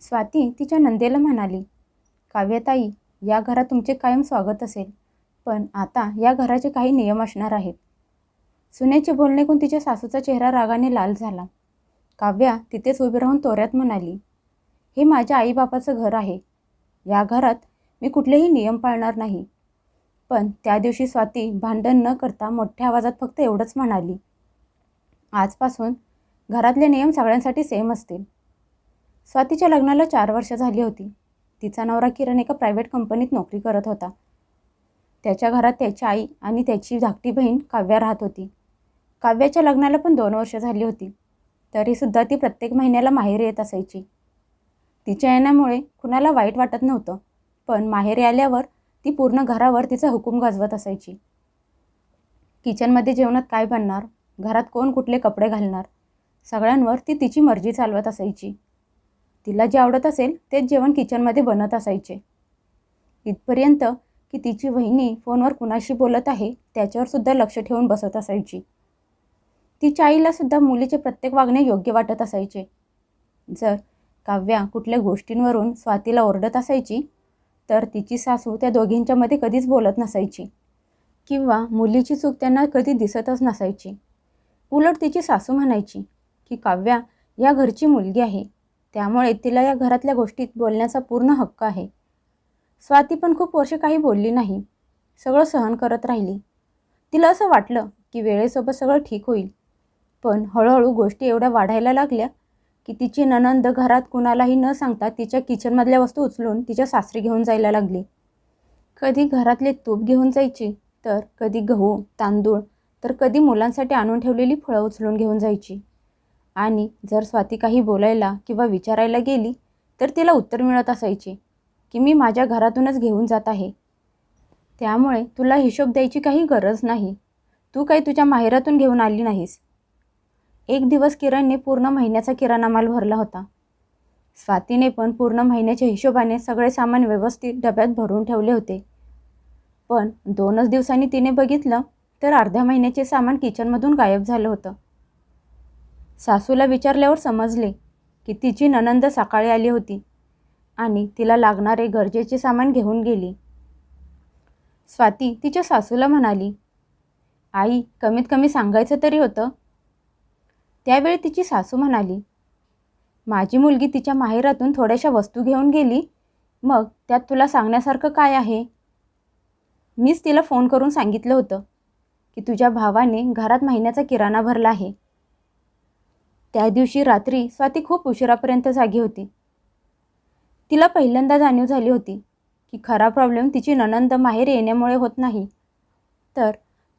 स्वाती तिच्या नंदेला म्हणाली, काव्यताई, या घरात तुमचे कायम स्वागत असेल, पण आता या घराचे काही नियम असणार आहेत. सुनेचे बोलणे ऐकून तिच्या सासूचा चेहरा रागाने लाल झाला. काव्या तिथेच उभी राहून तोऱ्यात म्हणाली, हे माझ्या आईबापाचं घर आहे. या घरात मी कुठलेही नियम पाळणार नाही. पण त्या दिवशी स्वाती भांडण न करता मोठ्या आवाजात फक्त एवढंच म्हणाली, आजपासून घरातले नियम सगळ्यांसाठी सेम असतील. स्वातीच्या लग्नाला 4 वर्ष झाली होती. तिचा नवरा किरण एका प्रायव्हेट कंपनीत नोकरी करत होता. त्याच्या घरात त्याची आई आणि त्याची धाकटी बहीण काव्या राहत होती. काव्याच्या लग्नाला पण 2 वर्ष झाली होती. तरीसुद्धा ती प्रत्येक महिन्याला माहेरी येत असायची. तिच्या येण्यामुळे कुणाला वाईट वाटत नव्हतं, पण माहेरी आल्यावर ती पूर्ण घरावर तिचा हुकूम गाजवत असायची. किचनमध्ये जेवणात काय बनणार, घरात कोण कुठले कपडे घालणार, सगळ्यांवर ती तिची मर्जी चालवत असायची. तिला जे आवडत असेल तेच जेवण किचनमध्ये बनत असायचे. इथपर्यंत की तिची वहिनी फोनवर कुणाशी बोलत आहे त्याच्यावर सुद्धा लक्ष ठेवून बसत असायची. तिच्या आईला सुद्धा मुलीचे प्रत्येक वागणे योग्य वाटत असायचे. जर काव्या कुठल्या गोष्टींवरून स्वातीला ओरडत असायची तर तिची सासू त्या दोघींच्यामध्ये कधीच बोलत नसायची किंवा मुलीची चूक त्यांना कधी दिसतच नसायची. उलट तिची सासू म्हणायची की काव्या या घरची मुलगी आहे, त्यामुळे तिला या घरातल्या गोष्टीत बोलण्याचा पूर्ण हक्क आहे. स्वाती पण खूप वर्षे काही बोलली नाही, सगळं सहन करत राहिली. तिला असं वाटलं की वेळेसोबत सगळं ठीक होईल. पण हळूहळू गोष्टी एवढ्या वाढायला लागल्या की तिची नणंद घरात कुणालाही न सांगता तिच्या किचनमधल्या वस्तू उचलून तिच्या सासरी घेऊन जायला लागली. कधी घरातले तूप घेऊन जायची, तर कधी गहू, तांदूळ, तर कधी मुलांसाठी आणून ठेवलेली फळं उचलून घेऊन जायची. आणि जर स्वाती काही बोलायला किंवा विचारायला गेली तर तिला उत्तर मिळत असायचे की मी माझ्या घरातूनच घेऊन जात आहे, त्यामुळे तुला हिशोब द्यायची काही गरज नाही, तू काही तुझ्या माहेरातून घेऊन आली नाहीस. एक दिवस किरणने पूर्ण महिन्याचा किराणा माल भरला होता. स्वातीने पण पूर्ण महिन्याच्या हिशोबाने सगळे सामान व्यवस्थित डब्यात भरून ठेवले होते. पण 2च दिवसांनी तिने बघितलं तर अर्ध्या महिन्याचे सामान किचनमधून गायब झालं होतं. सासूला विचारल्यावर समजले की तिची नणंद सकाळी आली होती आणि तिला लागणारे गरजेचे सामान घेऊन गेली. स्वाती तिच्या सासूला म्हणाली, आई, कमीत कमी सांगायचं तरी होतं. त्यावेळी तिची सासू म्हणाली, माझी मुलगी तिच्या माहेरातून थोड्याशा वस्तू घेऊन गेली, मग त्यात तुला सांगण्यासारखं काय आहे? मीच तिला फोन करून सांगितलं होतं की तुझ्या भावाने घरात महिन्याचा किराणा भरला आहे. त्या दिवशी रात्री स्वाती खूप उशिरापर्यंत जागी होती. तिला पहिल्यांदा जाणीव झाली होती की खरा प्रॉब्लेम तिची नणंद माहेर येण्यामुळे होत नाही, तर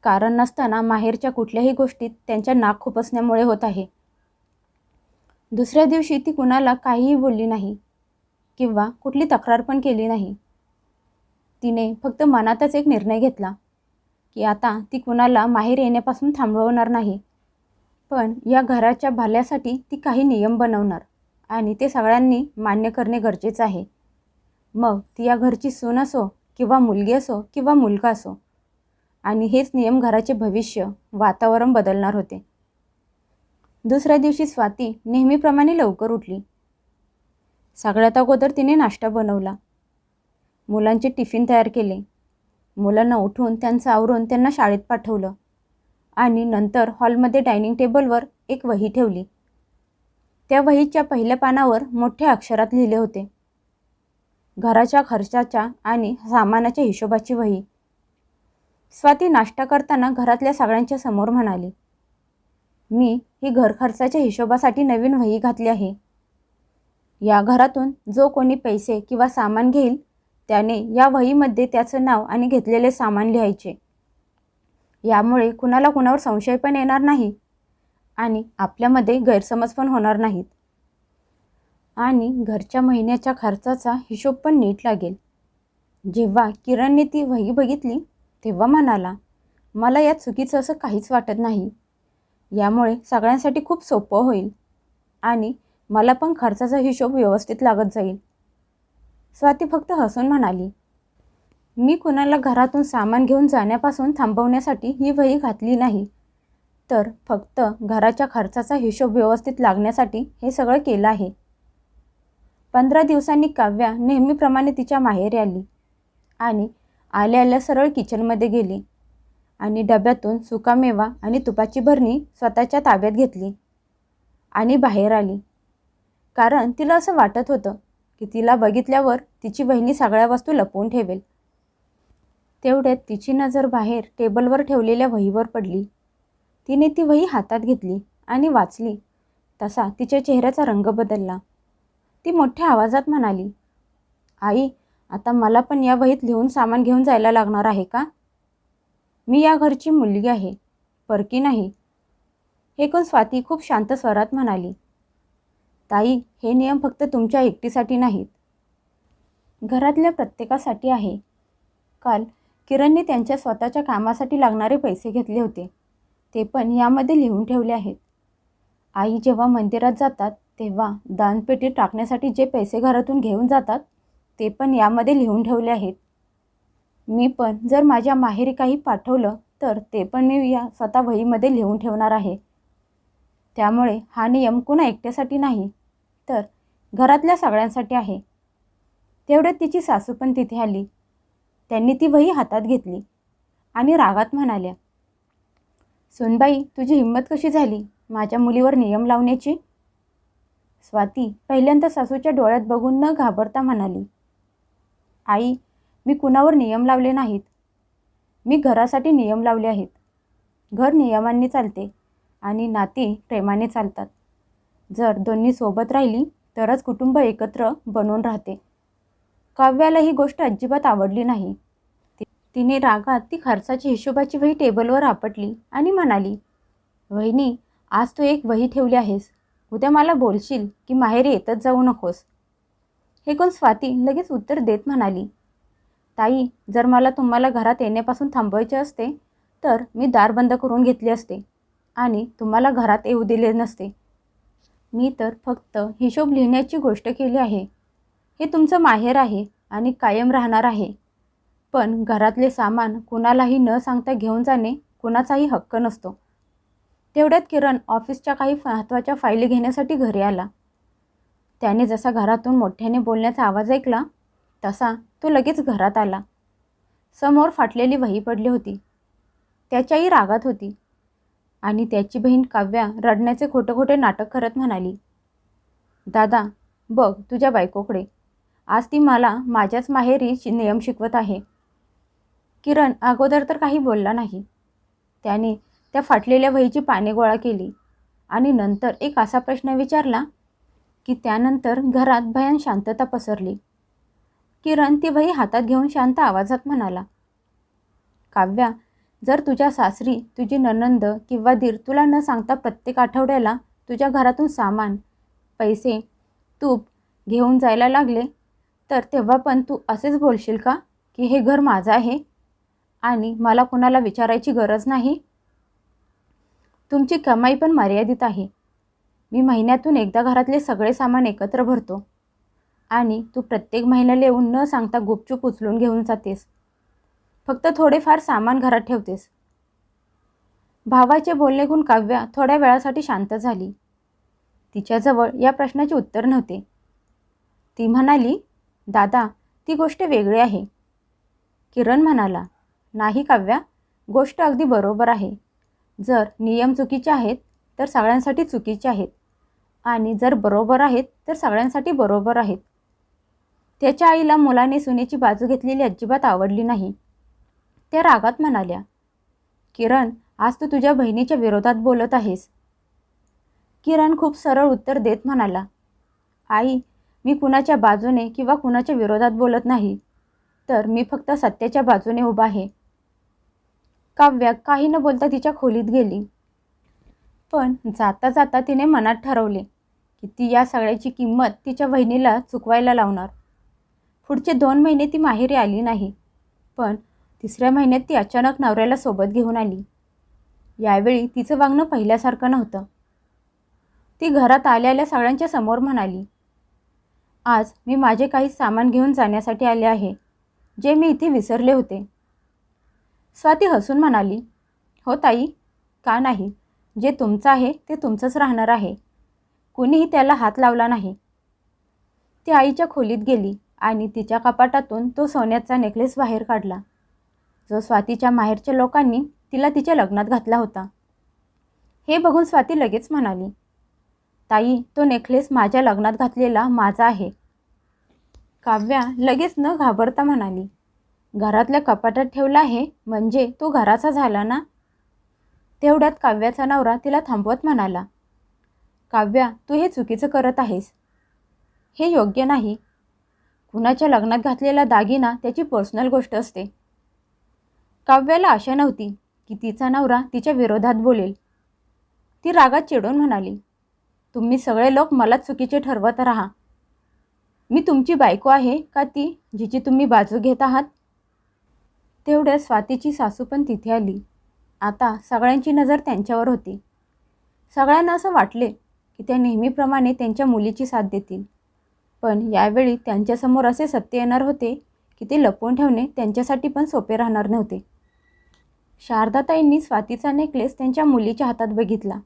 कारण नसताना माहेरच्या कुठल्याही गोष्टीत त्यांच्या नाक खुपसण्यामुळे होत आहे. दुसऱ्या दिवशी ती कुणाला काहीही बोलली नाही किंवा कुठली तक्रार पण केली नाही. तिने फक्त मनातच एक निर्णय घेतला की आता ती कुणाला माहेर येण्यापासून थांबवणार नाही, पण या घराच्या भल्यासाठी ती काही नियम बनवणार आणि ते सगळ्यांनी मान्य करणे गरजेचं आहे. मग ती या घरची सून असो किंवा मुलगी असो किंवा मुलगा असो. आणि हेच नियम घराचे भविष्य, वातावरण बदलणार होते. दुसऱ्या दिवशी स्वाती नेहमीप्रमाणे लवकर उठली. सगळ्यात अगोदर तिने नाश्ता बनवला. मुलांचे टिफिन तयार केले. मुलांना उठवून त्यांचं आवरून त्यांना शाळेत पाठवलं आणि नंतर हॉलमध्ये डायनिंग टेबलवर एक वही ठेवली. त्या वहीच्या पहिल्या पानावर मोठ्या अक्षरात लिहिले होते, घराच्या खर्चाच्या आणि सामानाच्या हिशोबाची वही. स्वाती नाश्ता करताना घरातल्या सगळ्यांच्या समोर म्हणाली, मी ही घर खर्चाच्या हिशोबासाठी नवीन वही घातली आहे. या घरातून जो कोणी पैसे किंवा सामान घेईल त्याने या वहीमध्ये त्याचं नाव आणि घेतलेले सामान लिहायचे. यामुळे कुणाला कुणावर संशय पण येणार नाही आणि आपल्यामध्ये गैरसमज पण होणार नाहीत आणि घरच्या महिन्याच्या खर्चाचा हिशोब पण नीट लागेल. जेव्हा किरणने ती वही बघितली तेव्हा म्हणाला, मला यात चुकीचं असं काहीच वाटत नाही. यामुळे सगळ्यांसाठी खूप सोपं होईल आणि मला पण खर्चाचा हिशोब व्यवस्थित लागत जाईल. स्वाती फक्त हसून म्हणाली, मी कुणाला घरातून सामान घेऊन जाण्यापासून थांबवण्यासाठी ही वही घातली नाही, तर फक्त घराच्या खर्चाचा हिशोब व्यवस्थित लागण्यासाठी हे सगळं केलं आहे. 15 दिवसांनी काव्या नेहमीप्रमाणे तिच्या माहेरी आली आणि आल्या आल्या सरळ किचनमध्ये गेली आणि डब्यातून सुकामेवा आणि तुपाची भरणी स्वतःच्या ताब्यात घेतली आणि बाहेर आली. कारण तिला असं वाटत होतं की तिला बघितल्यावर तिची बहिणी सगळ्या वस्तू लपवून ठेवेल. तेवढ्यात तिची नजर बाहेर टेबलवर ठेवलेल्या वहीवर पडली. तिने ती वही हातात घेतली आणि वाचली. तसा तिच्या चेहऱ्याचा रंग बदलला. ती मोठ्या आवाजात म्हणाली, आई, आता मला पण या वहीत लिहून सामान घेऊन जायला लागणार आहे का? मी या घरची मुलगी आहे, परकी नाही. हे ऐकून स्वाती खूप शांत स्वरात म्हणाली, ताई, हे नियम फक्त तुमच्या एकटीसाठी नाहीत, घरातल्या प्रत्येकासाठी आहे. काल किरणने त्यांच्या स्वतःच्या कामासाठी लागणारे पैसे घेतले होते, ते पण यामध्ये लिहून ठेवले आहेत. आई जेव्हा मंदिरात जातात तेव्हा दानपेटीत टाकण्यासाठी जे पैसे घरातून घेऊन जातात ते पण यामध्ये लिहून ठेवले आहेत. मी पण जर माझ्या माहेरी काही पाठवलं तर ते पण मी या स्वतः वहीमध्ये लिहून ठेवणार आहे. त्यामुळे हा नियम कुणा एकट्यासाठी नाही तर घरातल्या सगळ्यांसाठी आहे. तेवढ्यात तिची सासू पण तिथे आली. त्यांनी ती वही हातात घेतली आणि रागात म्हणाल्या, सुनबाई, तुझी हिंमत कशी झाली माझ्या मुलीवर नियम लावण्याची? स्वाती पहिल्यांदा सासूच्या डोळ्यात बघून न घाबरता म्हणाली, आई, मी कुणावर नियम लावले नाहीत. मी घरासाठी नियम लावले आहेत. घर नियमांनी चालते आणि नाती प्रेमाने चालतात. जर दोन्ही सोबत राहिली तरच कुटुंब एकत्र बनून राहते. काव्याला ही गोष्ट अजिबात आवडली नाही. तिने रागात ती खर्चाची हिशोबाची वही टेबलवर आपटली आणि म्हणाली, वहिनी, आज तू एक वही ठेवली आहेस, उद्या मला बोलशील की माहेरी येतच जाऊ नकोस. हे कोण? स्वाती लगेच उत्तर देत म्हणाली, ताई, जर मला तुम्हाला घरात येण्यापासून थांबवायचे असते तर मी दार बंद करून घेतले असते आणि तुम्हाला घरात येऊ दिले नसते. मी तर फक्त हिशोब लिहिण्याची गोष्ट केली आहे. हे तुमचं माहेर आहे आणि कायम राहणार आहे. पण घरातले सामान कुणालाही न सांगता घेऊन जाणे कुणाचाही हक्क नसतो. तेवढ्यात किरण ऑफिसच्या काही महत्त्वाच्या फायली घेण्यासाठी घरी आला. त्याने जसा घरातून मोठ्याने बोलण्याचा आवाज ऐकला तसा तो लगेच घरात आला. समोर फाटलेली वही पडली होती. त्याची आई रागात होती आणि त्याची बहीण काव्या रडण्याचे खोटे खोटे नाटक करत म्हणाली, दादा, बघ तुझ्या बायकोकडे, आज ती मला माझ्याच माहेरी नियम शिकवत आहे. किरण अगोदर तर काही बोलला नाही. त्याने त्या फाटलेल्या वहीची पाने गोळा केली आणि नंतर एक असा प्रश्न विचारला की त्यानंतर घरात भयान शांतता पसरली. किरण ती वही हातात घेऊन शांत आवाजात म्हणाला, काव्या, जर तुझ्या सासरी तुझी नणंद किंवा दीर तुला न सांगता प्रत्येक आठवड्याला तुझ्या घरातून सामान, पैसे, तूप घेऊन जायला लागले तर तेव्हा पण तू असेच बोलशील का की हे घर माझं आहे आणि मला कुणाला विचारायची गरज नाही? तुमची कमाई पण मर्यादित आहे. मी महिन्यातून एकदा घरातले सगळे सामान एकत्र भरतो आणि तू प्रत्येक महिन्याला येऊन न सांगता गुपचूप उचलून घेऊन जातेस. फक्त थोडेफार सामान घरात ठेवतेस. भावाचे बोलणे ऐकून काव्या थोड्या वेळासाठी शांत झाली. तिच्याजवळ या प्रश्नाचे उत्तर नव्हते. ती म्हणाली, दादा, ती गोष्ट वेगळी आहे. किरण म्हणाला, नाही काव्या, गोष्ट अगदी बरोबर आहे. जर नियम चुकीचे आहेत तर सगळ्यांसाठी चुकीचे आहेत आणि जर बरोबर आहेत तर सगळ्यांसाठी बरोबर आहेत. त्याच्या आईला मुलाने सुनेची बाजू घेतलेली अजिबात आवडली नाही. त्या रागात म्हणाल्या, किरण, आज तू तुझ्या बहिणीच्या विरोधात बोलत आहेस. किरण खूप सरळ उत्तर देत म्हणाला, आई, मी कुणाच्या बाजूने किंवा कुणाच्या विरोधात बोलत नाही, तर मी फक्त सत्याच्या बाजूने उभा आहे. काव्या काही न बोलता तिच्या खोलीत गेली. पण जाता जाता तिने मनात ठरवले की ती या सगळ्याची किंमत तिच्या बहिणीला चुकवायला लावणार. पुढचे 2 महिने ती माहेरी आली नाही, पण 3ऱ्या महिन्यात ती अचानक नवऱ्याला सोबत घेऊन आली. यावेळी तिचं वागणं पहिल्यासारखं नव्हतं. ती घरात आलेल्या सगळ्यांच्या समोर म्हणाली, आज मी माझे काही सामान घेऊन जाण्यासाठी आले आहे, जे मी इथे विसरले होते. स्वाती हसून म्हणाली, हो ताई, का नाही? जे तुमचं आहे ते तुमचंच राहणार आहे. कुणीही त्याला हात लावला नाही. ती आईच्या खोलीत गेली आणि तिच्या कपाटातून तो सोन्याचा नेकलेस बाहेर काढला, जो स्वातीच्या माहेरच्या लोकांनी तिला तिच्या लग्नात घातला होता. हे बघून स्वाती लगेच म्हणाली, ताई, तो नेकलेस माझ्या लग्नात घातलेला माझा आहे. काव्या लगेच न घाबरता म्हणाली, घरातल्या कपाटात ठेवला आहे म्हणजे तो घराचा झाला ना. तेवढ्यात काव्याचा नवरा तिला थांबवत म्हणाला, काव्या, तू हे चुकीचं करत आहेस. हे योग्य नाही. कुणाच्या लग्नात घातलेला दागिना त्याची पर्सनल गोष्ट असते. काव्याला आशा नव्हती की तिचा नवरा तिच्या विरोधात बोलेल. ती रागात चिडून म्हणाली, तुम्ही सगळे लोक मला चुकीचे ठरवत राहा. मी तुमची बायको आहे का ती जिची तुम्ही बाजू घेत आहात? तेवढ्या स्वातीची सासू पण तिथे आली. आता सगळ्यांची नजर त्यांच्यावर होती. सगळ्यांना असं वाटले की त्या नेहमीप्रमाणे त्यांच्या मुलीची साथ देतील, पण यावेळी त्यांच्यासमोर असे सत्य येणार होते की ते लपवून ठेवणे त्यांच्यासाठी पण सोपे राहणार नव्हते. शारदाताईंनी स्वातीचा नेकलेस त्यांच्या मुलीच्या हातात बघितला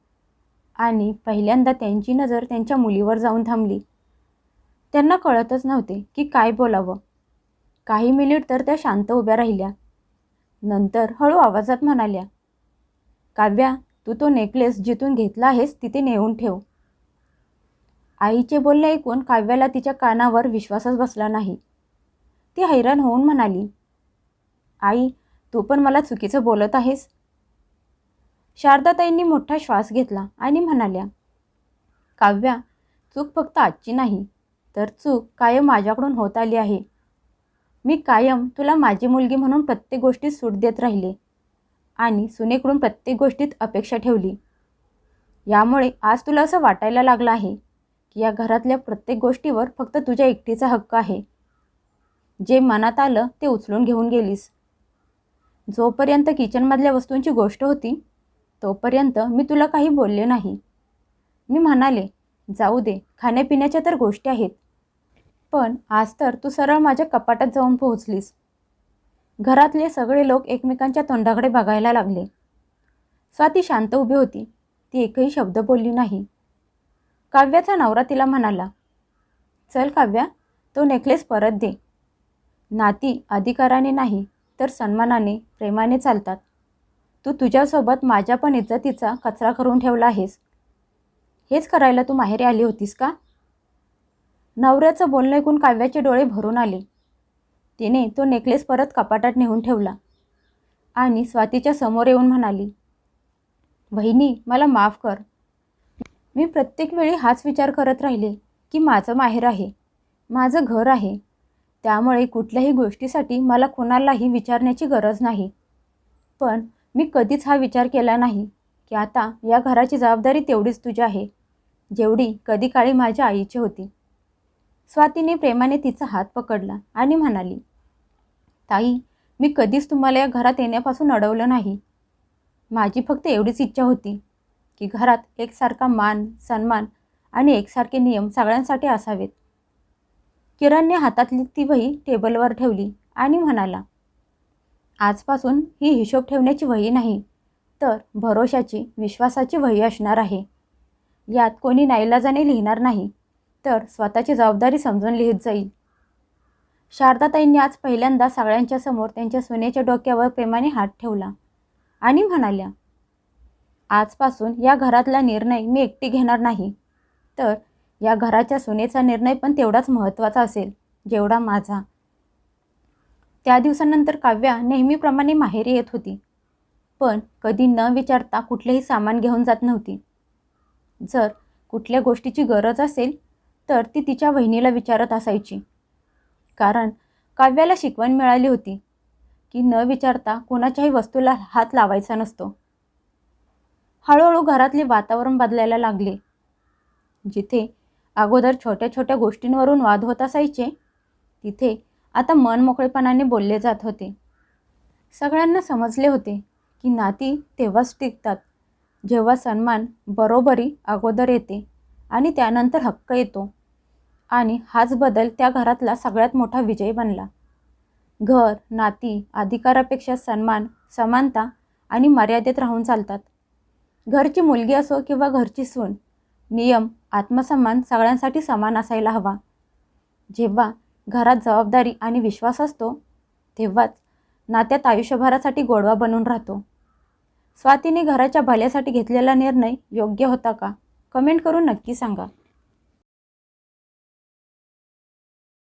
आणि पहिल्यांदा त्यांची नजर त्यांच्या मुलीवर जाऊन थांबली. त्यांना कळतच नव्हते की काय बोलावं. काही मिनिट तर त्या शांत उभ्या राहिल्या. नंतर हळू आवाजात म्हणाल्या, काव्या, तू तो नेकलेस जिथून घेतला आहेस तिथे नेऊन ठेव. आईचे बोलणे ऐकून काव्याला तिच्या कानावर विश्वासच बसला नाही. ती हैराण होऊन म्हणाली, आई, तू पण मला चुकीचं बोलत आहेस. शारदाताईंनी मोठा श्वास घेतला आणि म्हणाल्या, काव्या, चूक फक्त आजची नाही, तर चूक कायम माझ्याकडून होत आली आहे. मी कायम तुला माझी मुलगी म्हणून प्रत्येक गोष्टीत सूट देत राहिले आणि सुनेकडून प्रत्येक गोष्टीत अपेक्षा ठेवली. यामुळे आज तुला असं वाटायला लागलं आहे की या घरातल्या प्रत्येक गोष्टीवर फक्त तुझ्या एकटीचा हक्क आहे. जे मनात आलं ते उचलून घेऊन गेलीस. जोपर्यंत किचनमधल्या वस्तूंची गोष्ट होती तोपर्यंत मी तुला काही बोलले नाही. मी म्हणाले, जाऊ दे, खाण्यापिण्याच्या तर गोष्टी आहेत. पण आज तर तू सरळ माझ्या कपाटात जाऊन पोहोचलीस. घरातले सगळे लोक एकमेकांच्या तोंडाकडे बघायला लागले. स्वाती शांत उभी होती. ती एकही शब्द बोलली नाही. काव्याचा नवरा तिला म्हणाला, चल काव्या, तो नेकलेस परत दे. नाती अधिकाराने नाही तर सन्मानाने, प्रेमाने चालतात. तू तुझ्यासोबत माझ्या पण इज्जतीचा कचरा करून ठेवला आहेस. हेच करायला तू माहेरी आली होतीस का? नवऱ्याचं बोलणं ऐकून काव्याचे डोळे भरून आले. तिने तो नेकलेस परत कपाटात नेऊन ठेवला आणि स्वातीच्या समोर येऊन म्हणाली, वहिनी, मला माफ कर. मी प्रत्येक वेळी हाच विचार करत राहिले की माझं माहेर आहे, माझं घर आहे. त्यामुळे कुठल्याही गोष्टीसाठी मला कोणालाही विचारण्याची गरज नाही. पण मी कधीच हा विचार केला नाही की आता या घराची जबाबदारी तेवढीच तुझी आहे जेवढी कधी काळी माझ्या आईची होती. स्वातीने प्रेमाने तिचा हात पकडला आणि म्हणाली, ताई, मी कधीच तुम्हाला या घरात येण्यापासून अडवलं नाही. माझी फक्त एवढीच इच्छा होती की घरात एकसारखा मान, सन्मान आणि एकसारखे नियम सगळ्यांसाठी असावेत. किरणने हातातली ती वही टेबलवर ठेवली आणि म्हणाला, आजपासून ही हिशोब ठेवण्याची वही नाही तर भरोशाची, विश्वासाची वही असणार आहे. यात कोणी नाईलाजाने लिहिणार नाही तर स्वतःची जबाबदारी समजून लिहित जाईल. शारदाताईंनी आज पहिल्यांदा सगळ्यांच्या समोर त्यांच्या सुनेच्या डोक्यावर प्रेमाने हात ठेवला आणि म्हणाल्या, आजपासून या घरातला निर्णय मी एकटी घेणार नाही, तर या घराच्या सुनेचा निर्णय पण तेवढाच महत्त्वाचा असेल जेवढा माझा. त्या दिवसानंतर काव्या नेहमीप्रमाणे माहेरी येत होती, पण कधी न विचारता कुठलेही सामान घेऊन जात नव्हती. जर कुठल्या गोष्टीची गरज असेल तर ती तिच्या वहिनीला विचारत असायची, कारण काव्याला शिकवण मिळाली होती की न विचारता कोणाच्याही वस्तूला हात लावायचा नसतो. हळूहळू घरातले वातावरण बदलायला लागले. जिथे अगोदर छोट्या छोट्या गोष्टींवरून वाद होत असायचे तिथे आता मन मोकळेपणाने बोलले जात होते. सगळ्यांना समजले होते की नाती तेव्हाच टिकतात जेव्हा सन्मान, बरोबरी अगोदर येते आणि त्यानंतर हक्क येतो. आणि हाच बदल त्या घरातला सगळ्यात मोठा विजय बनला. घर, नाती अधिकारापेक्षा सन्मान, समानता आणि मर्यादेत राहून चालतात. घरची मुलगी असो किंवा घरची सून, नियम, आत्मसन्मान सगळ्यांसाठी समान असायला हवा. जेव्हा घरात जबाबदारी आणि विश्वास असतो तेव्हाच नात्यात आयुष्यभरासाठी गोडवा बनून राहतो. स्वातीने घराच्या भल्यासाठी घेतलेला निर्णय योग्य होता का? कमेंट करून नक्की सांगा.